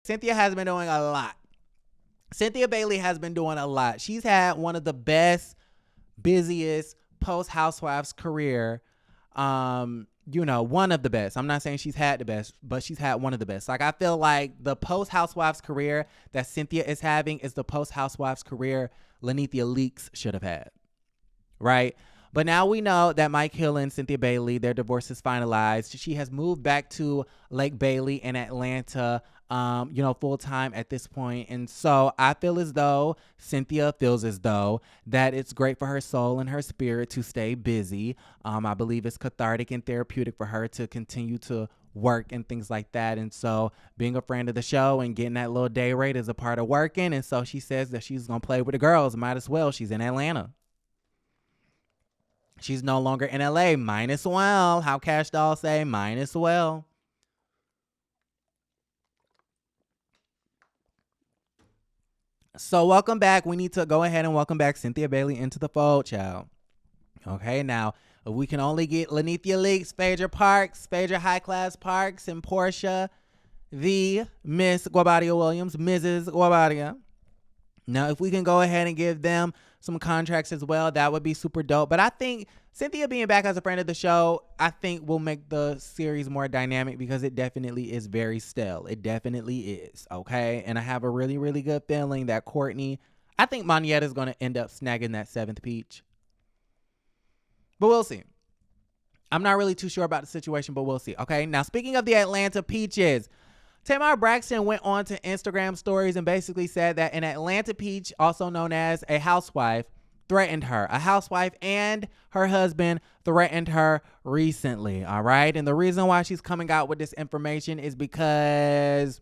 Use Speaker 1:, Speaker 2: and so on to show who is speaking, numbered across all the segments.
Speaker 1: Cynthia has been doing a lot. Cynthia Bailey has been doing a lot. She's had one of the best, busiest post-Housewives career. One of the best. I'm not saying she's had the best, but she's had one of the best. Like, I feel like the post-Housewives career that Cynthia is having is the post-Housewives career Lanithia Leakes should have had, right? But now we know that Mike Hill and Cynthia Bailey, their divorce is finalized. She has moved back to Lake Bailey in Atlanta, full time at this point. And so I feel as though Cynthia feels as though that it's great for her soul and her spirit to stay busy. I believe it's cathartic and therapeutic for her to continue to work and things like that. And so being a friend of the show and getting that little day rate is a part of working. And so she says that she's going to play with the girls. Might as well. She's in Atlanta. She's no longer in LA. Might as well. How Cash Doll say, might as well. So welcome back. We need to go ahead and welcome back Cynthia Bailey into the fold, child. Okay, now, if we can only get Lanithia Leakes, Phaedra High Class Parks, and Portia, the Miss Guabadia Williams, Mrs. Guabadia. Now, if we can go ahead and give them some contracts as well, that would be super dope. But I think Cynthia being back as a friend of the show, I think will make the series more dynamic because it definitely is very stale. It definitely is, okay? And I have a really, really good feeling that Courtney, I think Monietta is going to end up snagging that 7th peach. But we'll see. I'm not really too sure about the situation, but we'll see, okay? Now, speaking of the Atlanta peaches, Tamar Braxton went on to Instagram stories and basically said that an Atlanta peach, also known as a housewife, threatened her. A housewife and her husband threatened her recently, all right? And the reason why she's coming out with this information is because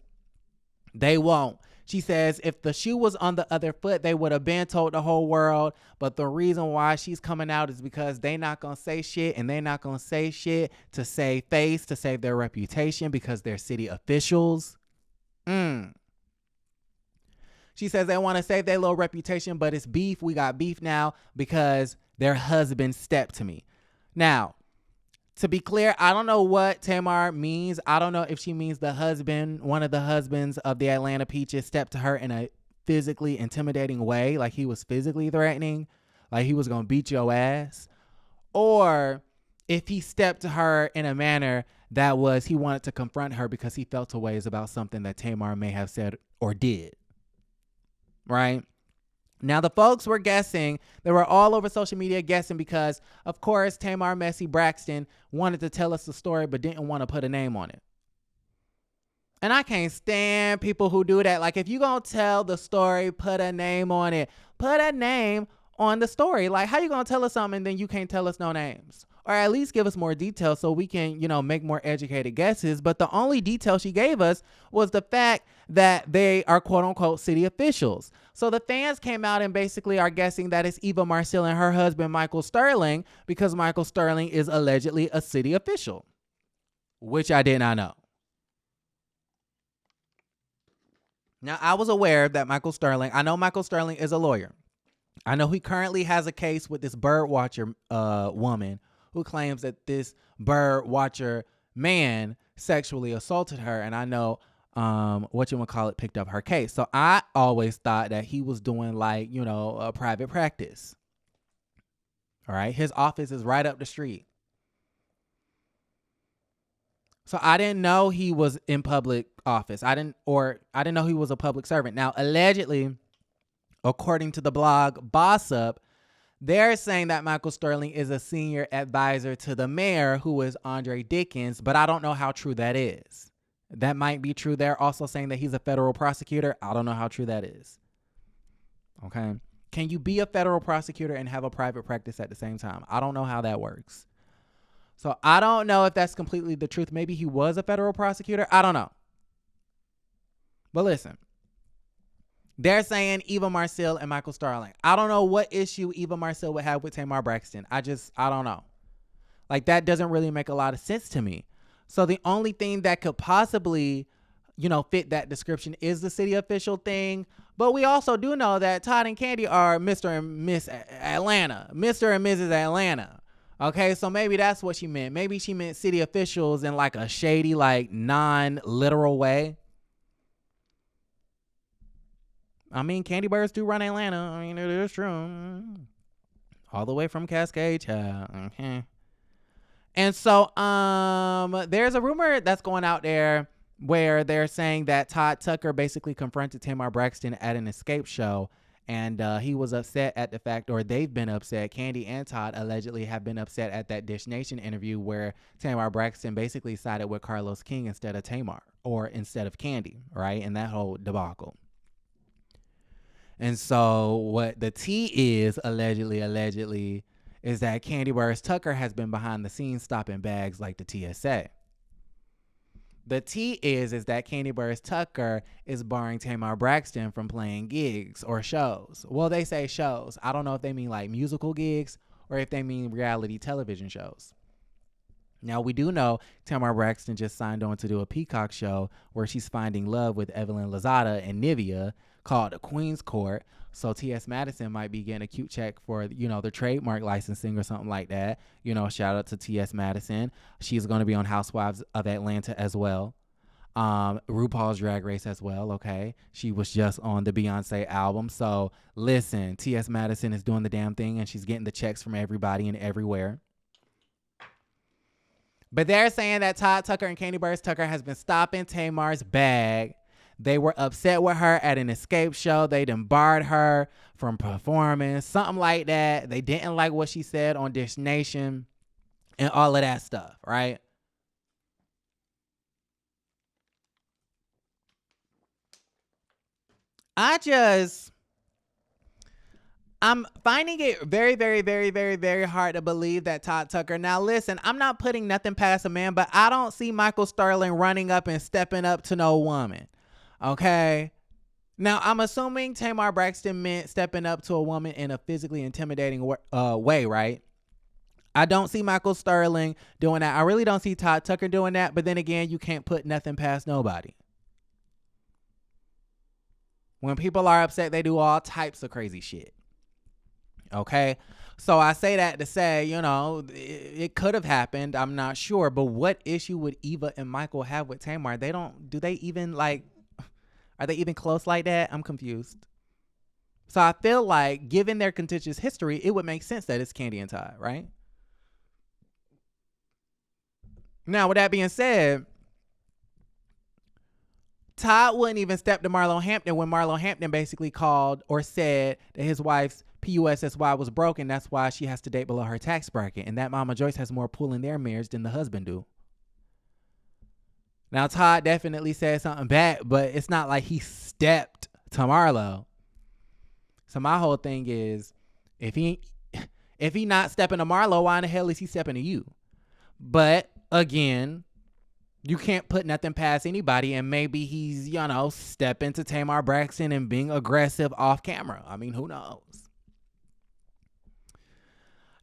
Speaker 1: they won't. She says if the shoe was on the other foot, they would have been told the whole world. But the reason why she's coming out is because they not going to say shit, and they not going to say shit to save face, to save their reputation because they're city officials. She says they want to save their little reputation, but it's beef. We got beef now because their husband stepped to me. Now, to be clear, I don't know what Tamar means. I don't know if she means the husband, one of the husbands of the Atlanta Peaches, stepped to her in a physically intimidating way, like he was physically threatening, like he was going to beat your ass, or if he stepped to her in a manner that was he wanted to confront her because he felt a ways about something that Tamar may have said or did, right? Now, the folks were guessing. They were all over social media guessing because, of course, Tamar Messy Braxton wanted to tell us the story but didn't want to put a name on it. And I can't stand people who do that. Like, if you're going to tell the story, put a name on it. Put a name on the story. Like, how you going to tell us something and then you can't tell us no names? Or at least give us more details so we can, make more educated guesses. But the only detail she gave us was the fact that they are quote unquote city officials. So the fans came out and basically are guessing that it's Eva Marcille and her husband, Michael Sterling, because Michael Sterling is allegedly a city official, which I did not know. Now, I was aware that I know Michael Sterling is a lawyer. I know he currently has a case with this bird watcher woman who claims that this bird watcher man sexually assaulted her. And I know picked up her case. So I always thought that he was doing a private practice. All right. His office is right up the street. So I didn't know he was in public office. I didn't know he was a public servant. Now, allegedly, according to the blog Boss Up, they're saying that Michael Sterling is a senior advisor to the mayor, who is Andre Dickens, but I don't know how true that is. That might be true. They're also saying that he's a federal prosecutor. I don't know how true that is. Okay. Can you be a federal prosecutor and have a private practice at the same time? I don't know how that works. So I don't know if that's completely the truth. Maybe he was a federal prosecutor. I don't know. But listen, they're saying Eva Marcille and Michael Sterling. I don't know what issue Eva Marcille would have with Tamar Braxton. I don't know. Like, that doesn't really make a lot of sense to me. So the only thing that could possibly, fit that description is the city official thing. But we also do know that Todd and Kandi are Mr. and Miss Atlanta, Mr. and Mrs. Atlanta. Okay, so maybe that's what she meant. Maybe she meant city officials in like a shady, like non-literal way. I mean, Kandi Burruss do run Atlanta. I mean, it is true. All the way from Cascade, child. Okay. And so there's a rumor that's going out there where they're saying that Todd Tucker basically confronted Tamar Braxton at an escape show. And he was upset at the fact, or they've been upset. Kandi and Todd allegedly have been upset at that Dish Nation interview where Tamar Braxton basically sided with Carlos King instead of Tamar, or instead of Kandi, right? And that whole debacle. And so what the tea is, allegedly, is that Kandi Burruss Tucker has been behind the scenes stopping bags like the TSA. The tea is that Kandi Burruss Tucker is barring Tamar Braxton from playing gigs or shows. Well, they say shows. I don't know if they mean like musical gigs or if they mean reality television shows. Now, we do know Tamar Braxton just signed on to do a Peacock show where she's finding love with Evelyn Lozada and Nivea called The Queen's Court. So T.S. Madison might be getting a cute check for, the trademark licensing or something like that. Shout out to T.S. Madison. She's going to be on Housewives of Atlanta as well. RuPaul's Drag Race as well, okay? She was just on the Beyonce album. So listen, T.S. Madison is doing the damn thing and she's getting the checks from everybody and everywhere. But they're saying that Todd Tucker and Kandi Burruss Tucker has been stopping Tamar's bag. They were upset with her at an escape show. They done barred her from performing, something like that. They didn't like what she said on Dish Nation and all of that stuff, right? I'm finding it very, very, very, very, very hard to believe that Todd Tucker. Now, listen, I'm not putting nothing past a man, but I don't see Michael Sterling running up and stepping up to no woman. Okay. Now, I'm assuming Tamar Braxton meant stepping up to a woman in a physically intimidating way, right? I don't see Michael Sterling doing that. I really don't see Todd Tucker doing that. But then again, you can't put nothing past nobody. When people are upset, they do all types of crazy shit. Okay. So I say that to say, it could have happened. I'm not sure. But what issue would Eva and Michael have with Tamar? Are they even close like that? I'm confused. So I feel like, given their contentious history, it would make sense that it's Kandi and Todd, right? Now, with that being said, Todd wouldn't even step to Marlo Hampton when Marlo Hampton basically called or said that his wife's PUSSY was broken. That's why she has to date below her tax bracket. And that Mama Joyce has more pull in their marriage than the husband do. Now, Todd definitely said something back, but it's not like he stepped to Marlo. So my whole thing is, if he not stepping to Marlo, why in the hell is he stepping to you? But again, you can't put nothing past anybody, and maybe he's, stepping to Tamar Braxton and being aggressive off camera. I mean, who knows?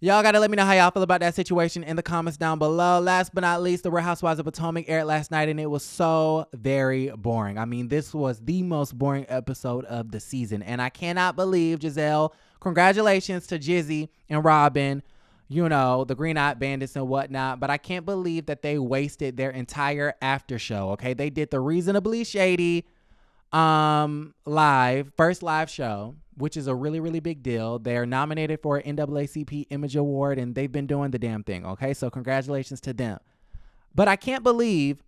Speaker 1: Y'all got to let me know how y'all feel about that situation in the comments down below. Last but not least, the Real Housewives of Potomac aired last night, and it was so very boring. I mean, this was the most boring episode of the season, and I cannot believe, Giselle, congratulations to Jizzy and Robin, the Green Eyed Bandits and whatnot, but I can't believe that they wasted their entire after show, okay? They did the Reasonably Shady first live show, which is a really, really big deal. They're nominated for an NAACP Image Award, and they've been doing the damn thing, okay? So congratulations to them. But I can't believe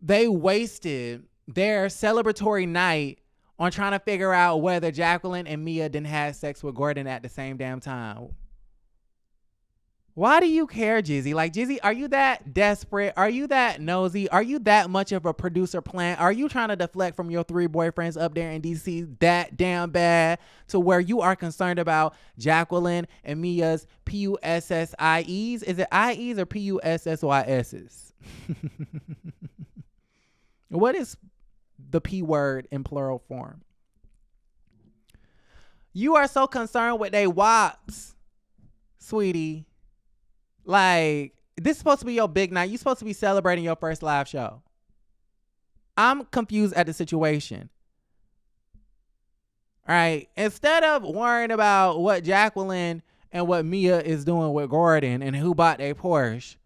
Speaker 1: they wasted their celebratory night on trying to figure out whether Jacqueline and Mia didn't have sex with Gordon at the same damn time. Why do you care, Jizzy? Like, Jizzy, are you that desperate? Are you that nosy? Are you that much of a producer plant? Are you trying to deflect from your 3 boyfriends up there in DC that damn bad to where you are concerned about Jacqueline and Mia's PUSSIEs? Is it IEs or PUSSYSs? What is the P word in plural form? You are so concerned with they wops, sweetie. Like, this is supposed to be your big night. You're supposed to be celebrating your first live show. I'm confused at the situation. All right. Instead of worrying about what Jacqueline and what Mia is doing with Gordon and who bought a Porsche,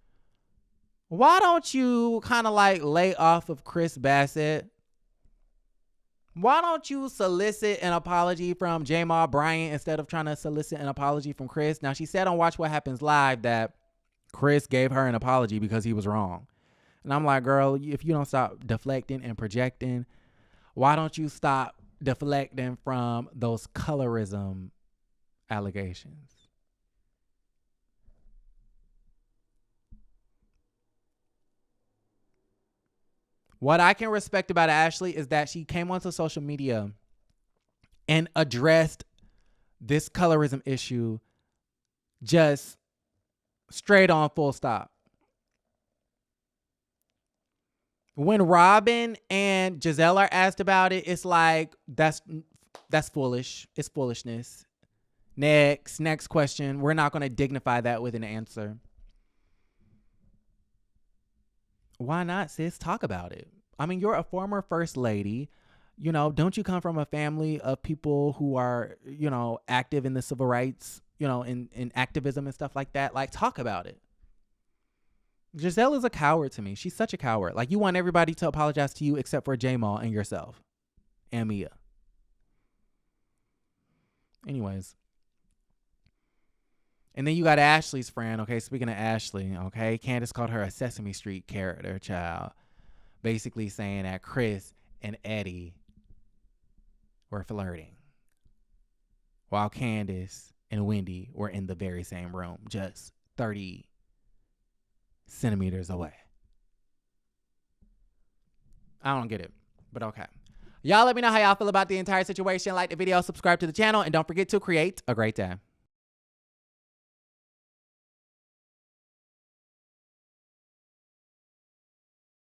Speaker 1: why don't you kind of like lay off of Chris Bassett? Why don't you solicit an apology from Jamal Bryant instead of trying to solicit an apology from Chris? Now, she said on Watch What Happens Live that Chris gave her an apology because he was wrong. And I'm like, girl, if you don't stop deflecting and projecting, why don't you stop deflecting from those colorism allegations? What I can respect about Ashley is that she came onto social media and addressed this colorism issue just straight on, full stop. When Robin and Giselle are asked about it, it's like, that's foolish. It's foolishness. Next question. We're not going to dignify that with an answer. Why not, sis? Talk about it. I mean, you're a former first lady. You know, don't you come from a family of people who are, you know, active in the civil rights, you know, in activism and stuff like that? Like, talk about it. Giselle is a coward to me. She's such a coward. Like, you want everybody to apologize to you except for Jamal and yourself and Mia. Anyways. And then you got Ashley's friend, okay? Speaking of Ashley, okay? Candace called her a Sesame Street character, child. Basically saying that Chris and Eddie were flirting while Candace and Wendy were in the very same room, just 30 centimeters away. I don't get it, but okay. Y'all let me know how y'all feel about the entire situation. Like the video, subscribe to the channel, and don't forget to create a great day.